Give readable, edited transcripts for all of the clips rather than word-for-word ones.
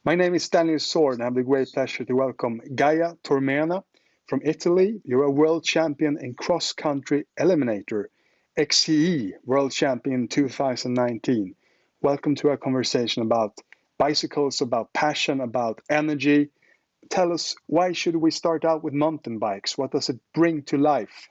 My name is Daniel Sword, and I have the great pleasure to welcome Gaia Tormena from Italy. You're a world champion in cross-country Eliminator, XCE World Champion 2019. Welcome to our conversation about bicycles, about passion, about energy. Tell us, why should we start out with mountain bikes? What does it bring to life?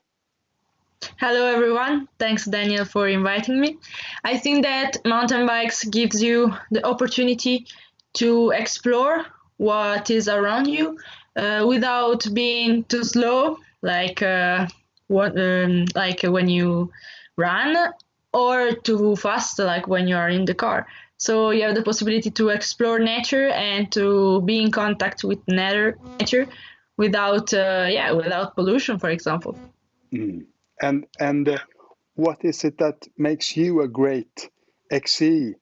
Hello everyone, thanks Daniel for inviting me. I think that mountain bikes gives you the opportunity to explore what is around you without being too slow, like when you run, or too fast, like when you are in the car. So you have the possibility to explore nature and to be in contact with nature without pollution, for example. Mm. And what is it that makes you a great XC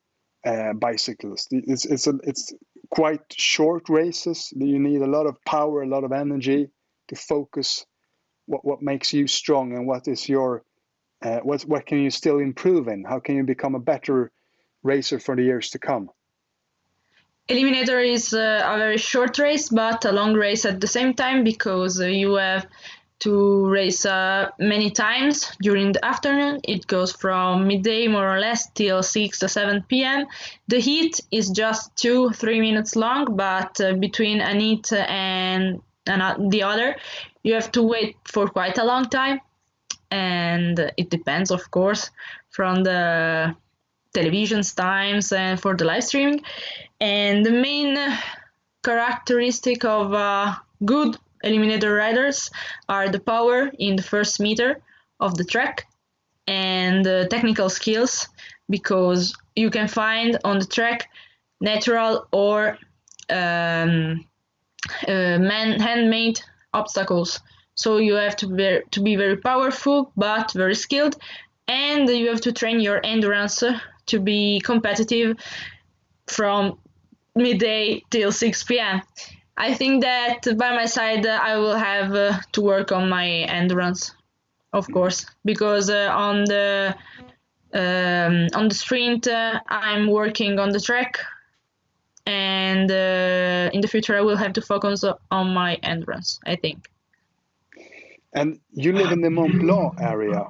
bicyclist? It's quite short races. You need a lot of power, a lot of energy to focus. What makes you strong, and what is your what can you still improve in? How can you become a better racer for the years to come? Eliminator is a very short race, but a long race at the same time, because you have to race many times during the afternoon. It goes from midday, more or less, till 6 or 7 p.m. The heat is just 2-3 minutes long, but between an heat and the other, you have to wait for quite a long time. And it depends, of course, from the television's times and for the live streaming. And the main characteristic of good Eliminator riders are the power in the first meter of the track and the technical skills, because you can find on the track natural or handmade obstacles. So you have to be very powerful but very skilled, and you have to train your endurance to be competitive from midday till 6 p.m. I think that by my side, I will have to work on my endurance, of course, because on the sprint, I'm working on the track, and in the future, I will have to focus on my endurance, I think. And you live in the Mont Blanc area,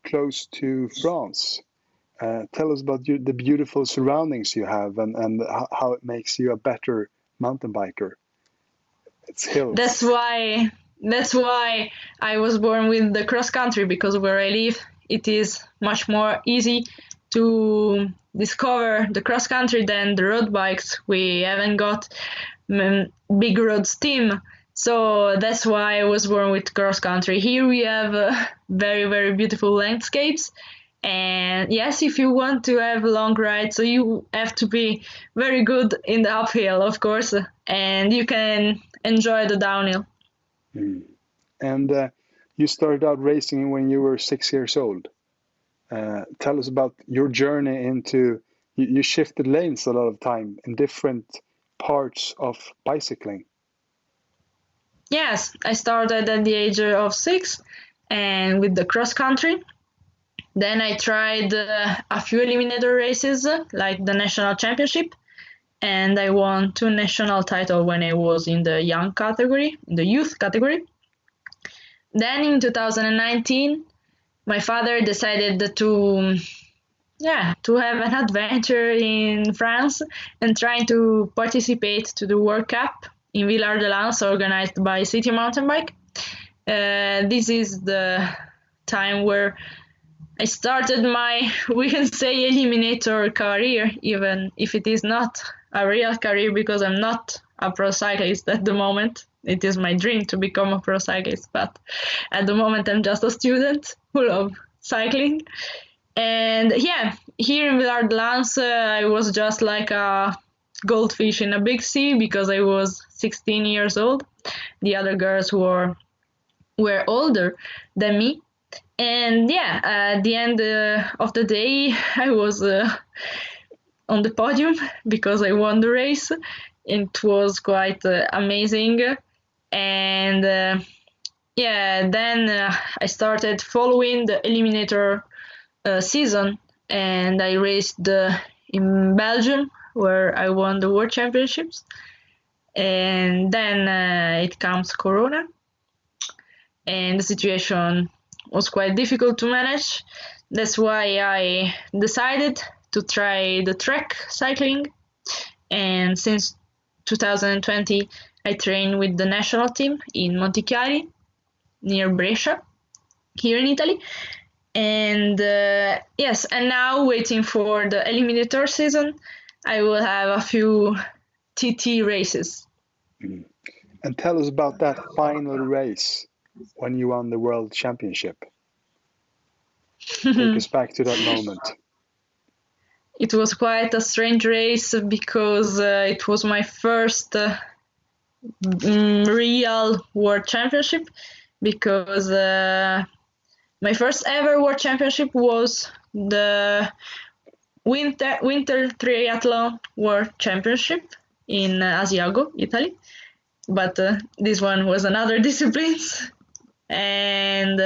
close to France. Tell us about the beautiful surroundings you have, and how it makes you a better mountain biker. It's hills. That's why I was born with the cross country, because where I live, it is much more easy to discover the cross country than the road bikes. We haven't got big roads team. So that's why I was born with cross country. Here we have very, very beautiful landscapes. And yes, if you want to have a long ride, so you have to be very good in the uphill, of course, and you can enjoy the downhill. Mm. And you started out racing when you were 6 years old. Tell us about your journey into, you shifted lanes a lot of time in different parts of bicycling. Yes, I started at the age of 6 and with the cross country. Then I tried a few Eliminator races, like the national championship, and I won 2 national titles when I was in the young category, in the youth category. Then in 2019, my father decided to have an adventure in France and trying to participate to the World Cup in Villard-de-Lans, organized by City Mountain Bike. This is the time where I started my, we can say, Eliminator career, even if it is not a real career, because I'm not a pro cyclist at the moment. It is my dream to become a pro cyclist, but at the moment I'm just a student who loves cycling. And yeah, here in Villard-de-Lans, I was just like a goldfish in a big sea, because I was 16 years old. The other girls were older than me. And yeah, at the end of the day, I was on the podium because I won the race. It was quite amazing. And then I started following the Eliminator season, and I raced in Belgium where I won the World Championships. And then it comes Corona, and the situation was quite difficult to manage. That's why I decided to try the track cycling. And since 2020, I train with the national team in Montichiari, near Brescia, here in Italy. And yes, and now waiting for the Eliminator season, I will have a few TT races. And tell us about that final race when you won the World Championship. Take us back to that moment. It was quite a strange race because it was my first real World Championship, because my first ever World Championship was the Winter Triathlon World Championship in Asiago, Italy. But this one was another discipline, and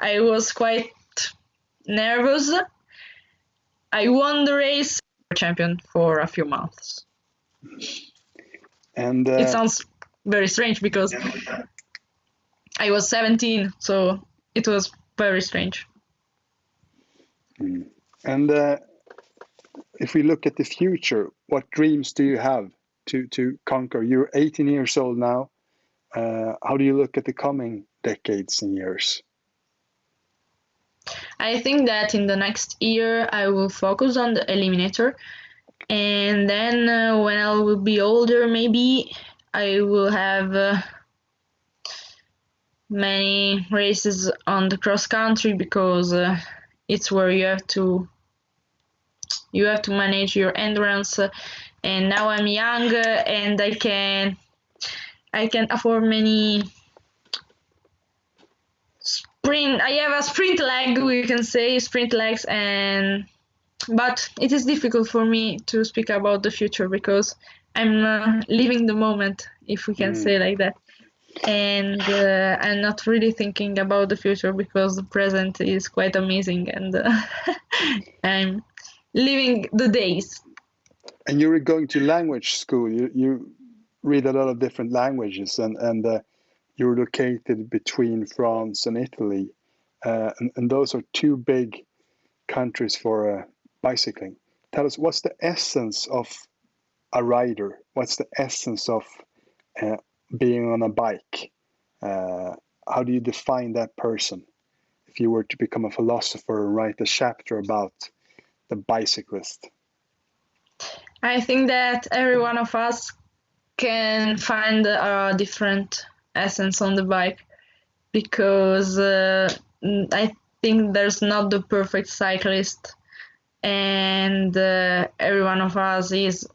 I was quite nervous. I won the race, champion for a few months. And it sounds very strange because I was 17, so it was very strange. And if we look at the future, what dreams do you have to conquer? You're 18 years old now. How do you look at the coming decades and years? I think that in the next year I will focus on the Eliminator, and then when I will be older, maybe I will have many races on the cross country, because it's where you have to manage your endurance. And now I'm young, and I can afford many sprint. I have a sprint leg, we can say sprint legs, but it is difficult for me to speak about the future because I'm living the moment, if we can say like that. And I'm not really thinking about the future because the present is quite amazing, and I'm living the days. And you're going to language school. You read a lot of different languages, and you're located between France and Italy, and those are two big countries for bicycling. Tell us, what's the essence of a rider? What's the essence of being on a bike? How do you define that person? If you were to become a philosopher and write a chapter about the bicyclist. I think that every one of us can find a different essence on the bike, because I think there's not the perfect cyclist, and every one of us is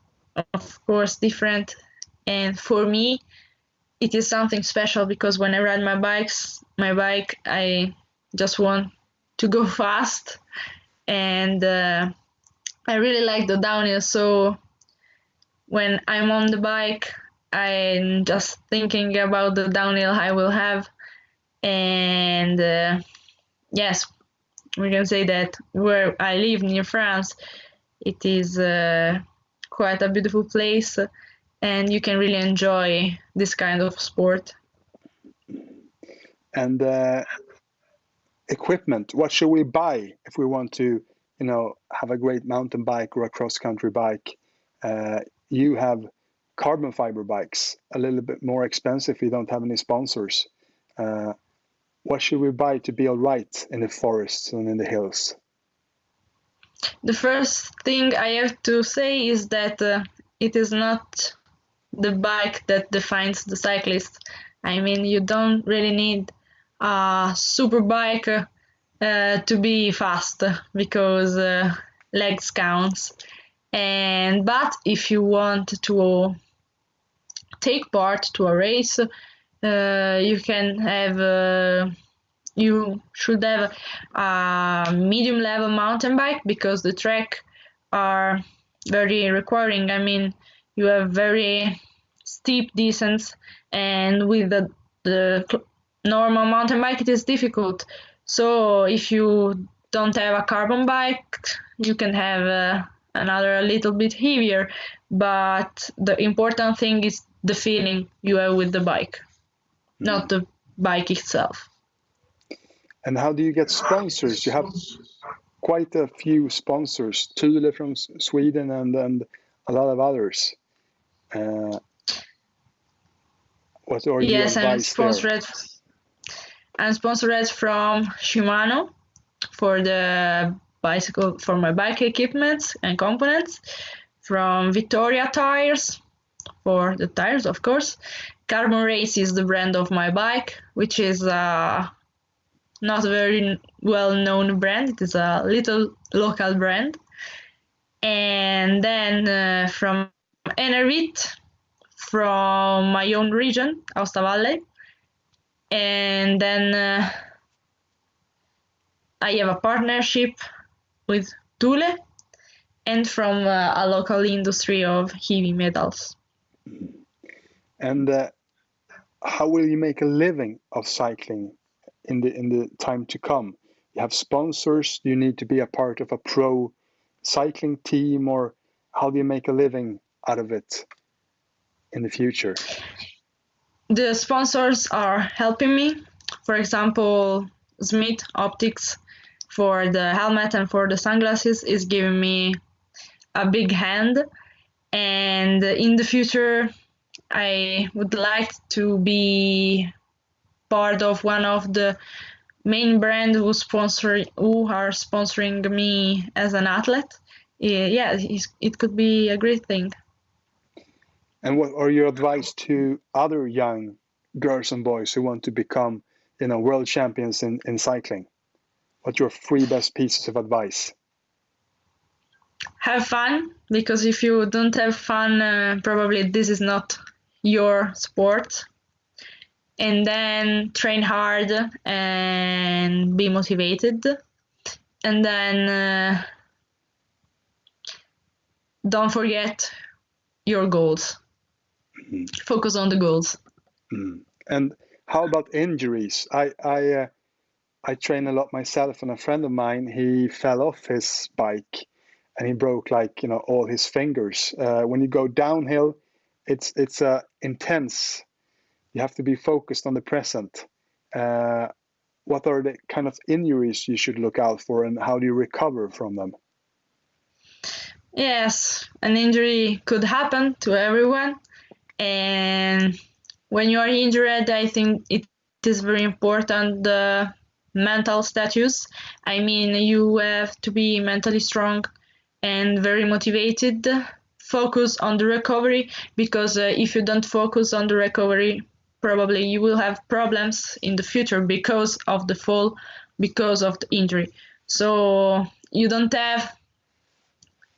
of course different. And for me, it is something special because when I ride my bike, I just want to go fast, and I really like the downhill. So when I'm on the bike, I'm just thinking about the downhill I will have. And yes, we can say that where I live near France, it is quite a beautiful place, and you can really enjoy this kind of sport. And equipment, what should we buy if we want to, have a great mountain bike or a cross-country bike? You have carbon fiber bikes, a little bit more expensive if you don't have any sponsors. What should we buy to be all right in the forests and in the hills? The first thing I have to say is that it is not the bike that defines the cyclist. I mean, you don't really need a super bike to be fast, because legs counts. But if you want to take part to a race, you should have a medium level mountain bike, because the track are very requiring. I mean, you have very steep descents, and with the normal mountain bike it is difficult. So if you don't have a carbon bike, you can have another a little bit heavier. But the important thing is the feeling you have with the bike, not the bike itself. And how do you get sponsors? You have quite a few sponsors, Thule from Sweden and a lot of others. What are your advice there? I'm sponsored from Shimano for the bicycle, for my bike equipment and components, from Vittoria Tires for the tires, of course. Carbon Race is the brand of my bike, which is not a very well-known brand. It is a little local brand. And then from Enervit, from my own region, Aosta and then I have a partnership with Thule and from a local industry of heavy metals. And how will you make a living of cycling in the time to come? You have sponsors. Do you need to be a part of a pro cycling team, or how do you make a living out of it in the future? The sponsors are helping me. For example, Smith Optics for the helmet and for the sunglasses is giving me a big hand. And in the future, I would like to be part of one of the main brands who are sponsoring me as an athlete. Yeah, it could be a great thing. And what are your advice to other young girls and boys who want to become, world champions in cycling? What's your 3 best pieces of advice? Have fun, because if you don't have fun, probably this is not your sport. And then train hard and be motivated. And then don't forget your goals. Focus on the goals. And how about injuries? I train a lot myself, and a friend of mine, he fell off his bike and he broke all his fingers. When you go downhill, it's intense. You have to be focused on the present. What are the kind of injuries you should look out for, and how do you recover from them? Yes, an injury could happen to everyone. And when you are injured, I think it is very important the mental status. I mean, you have to be mentally strong and very motivated. Focus on the recovery, because if you don't focus on the recovery, probably you will have problems in the future because of the fall, because of the injury. So you don't have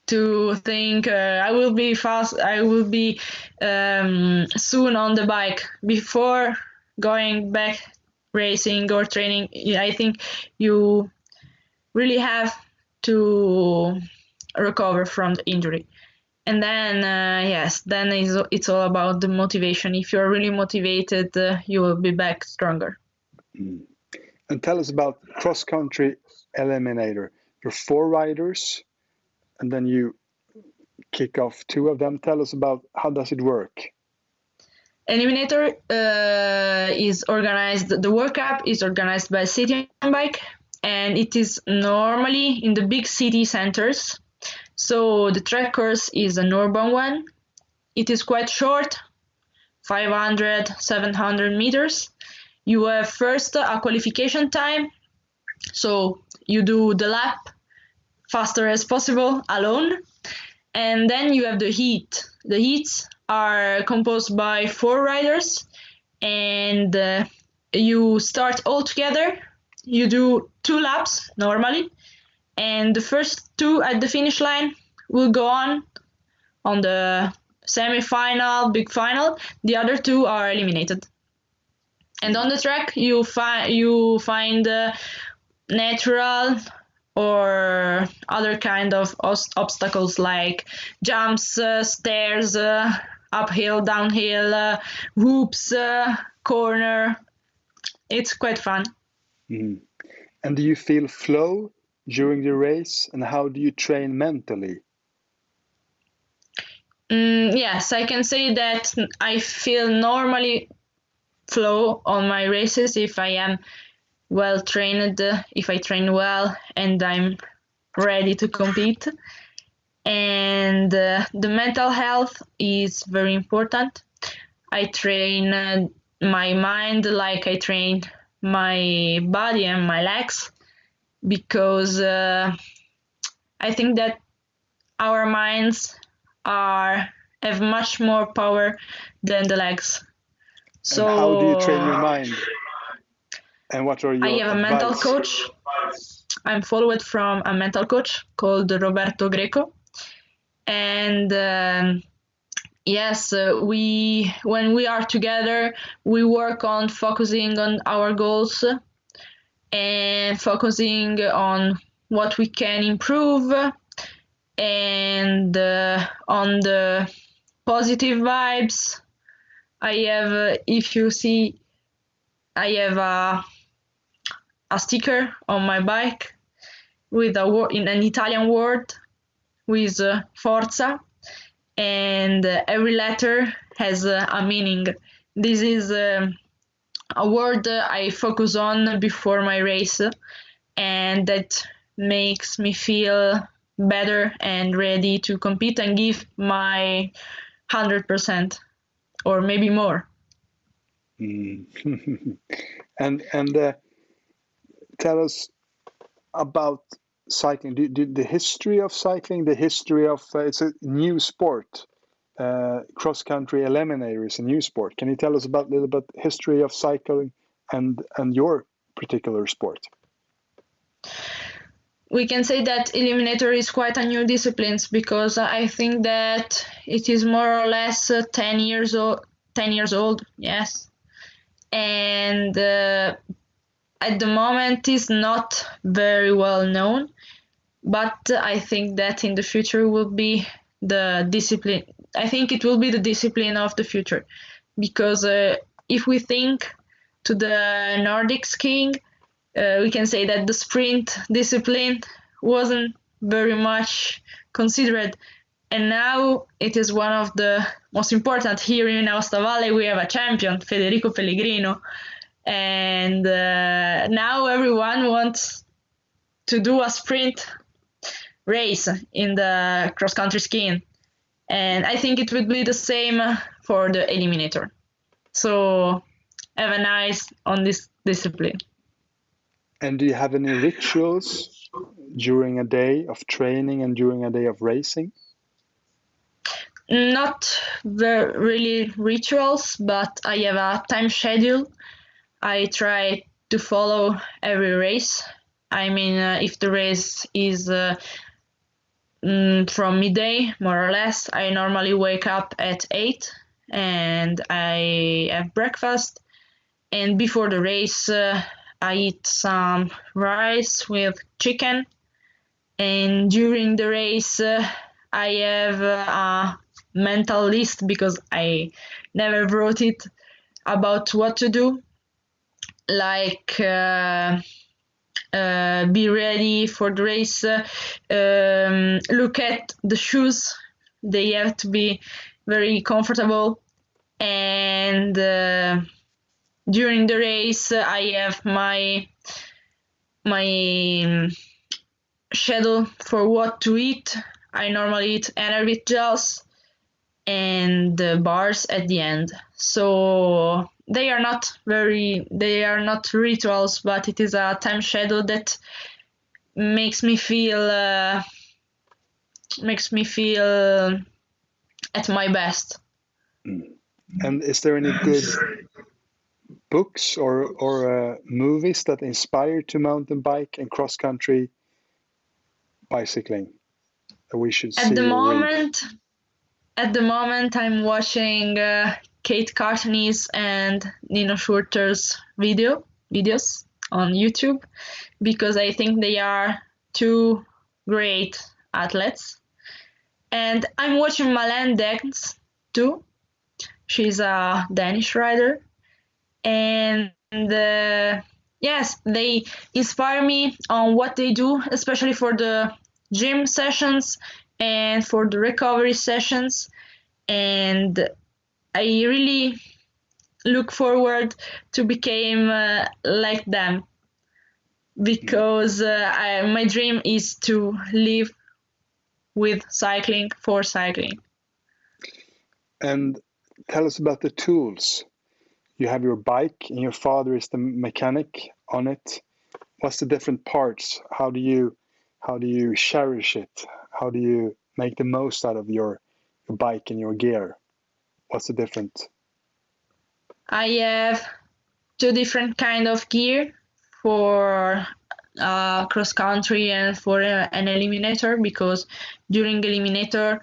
to think I will be fast, I will be soon on the bike before going back racing or training. I think you really have to recover from the injury. And then then it's all about the motivation. If you're really motivated, you will be back stronger. And tell us about cross-country Eliminator. You're 4 riders, and then you kick off 2 of them. Tell us about how does it work? Eliminator is organized. The World Cup is organized by City and Bike, and it is normally in the big city centers. So the track course is an urban one. It is quite short, 500, 700 meters. You have first a qualification time, so you do the lap faster as possible alone, and then you have the heat. The heats are composed by 4 riders, and you start all together. You do 2 laps normally, and the first 2 at the finish line will go on the semi-final, big final. The other 2 are eliminated. And on the track, you find natural or other kind of obstacles like jumps, stairs, uphill, downhill, whoops, corner. It's quite fun. And do you feel flow during the race, and how do you train mentally? Yes, I can say that I feel normally flow on my races if I am well trained, if I train well and I'm ready to compete. And the mental health is very important. I train my mind like I train my body and my legs, because I think that our minds have much more power than the legs. And how do you So train your mind? And what are I your have a advice? mental coach. I'm followed from a mental coach called Roberto Greco. And yes, when we are together, we work on focusing on our goals and focusing on what we can improve, and on the positive vibes. I have, if you see, I have a sticker on my bike with a word in an Italian word with Forza, and every letter has a meaning. This is a word I focus on before my race, and that makes me feel better and ready to compete and give my 100% or maybe more. And tell us about cycling. The history of cycling, the history of it's a new sport. Cross country Eliminator is a new sport. Can you tell us about a little bit history of cycling and your particular sport? We can say that Eliminator is quite a new discipline, because I think that it is more or less 10 years old. 10 years old, yes. And at the moment is not very well known, but I think that in the future will be the discipline. I think it will be the discipline of the future, because if we think to the Nordic skiing, we can say that the sprint discipline wasn't very much considered, and now it is one of the most important. Here in Aosta Valley we have a champion, Federico Pellegrino, and now everyone wants to do a sprint race in the cross-country skiing, and I think it would be the same for the Eliminator. So have an eye on this discipline. And do you have any rituals during a day of training and during a day of racing? Not really rituals, but I have a time schedule. I try to follow every race. I mean, if the race is from midday, more or less, I normally wake up at 8 and I have breakfast. And before the race, I eat some rice with chicken. And during the race, I have a mental list, because I never wrote it, about what to do. Like be ready for the race, look at the shoes, they have to be very comfortable, and during the race I have my schedule for what to eat. I normally eat energy gels and bars at the end. So they are not rituals, but it is a time schedule that makes me feel at my best. And is there any good books or movies that inspire to mountain bike and cross country bicycling that we should see? At the moment, I'm watching Kate Cartney's and Nino Schurter's videos on YouTube, because I think they are two great athletes. And I'm watching Malene Degens too. She's a Danish rider. And yes, they inspire me on what they do, especially for the gym sessions and for the recovery sessions. and I really look forward to become like them, because my dream is to live with cycling, for cycling. And tell us about the tools. You have your bike, and your father is the mechanic on it. What's the different parts? How do you cherish it? How do you make the most out of your bike and your gear? What's the difference? I have two different kind of gear for cross country and for an eliminator, because during eliminator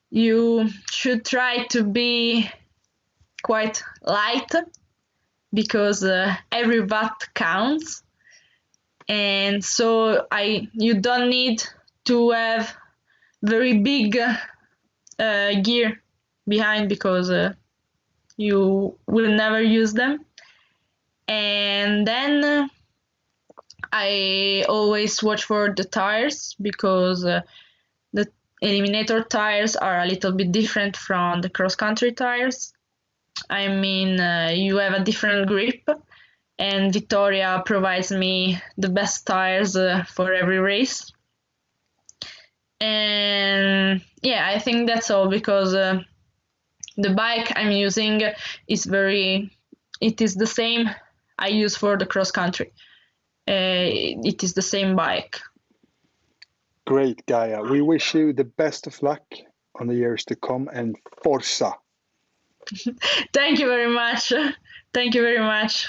you should try to be quite light, because every watt counts, and so you don't need to have very big gear behind, because you will never use them. And then I always watch for the tires, because the eliminator tires are a little bit different from the cross country tires. I mean, you have a different grip, and Vittoria provides me the best tires for every race. And yeah, I think that's all, because the bike I'm using it is the same I use for the cross country. It is the same bike. Great, Gaia. We wish you the best of luck on the years to come, and forza. Thank you very much. Thank you very much.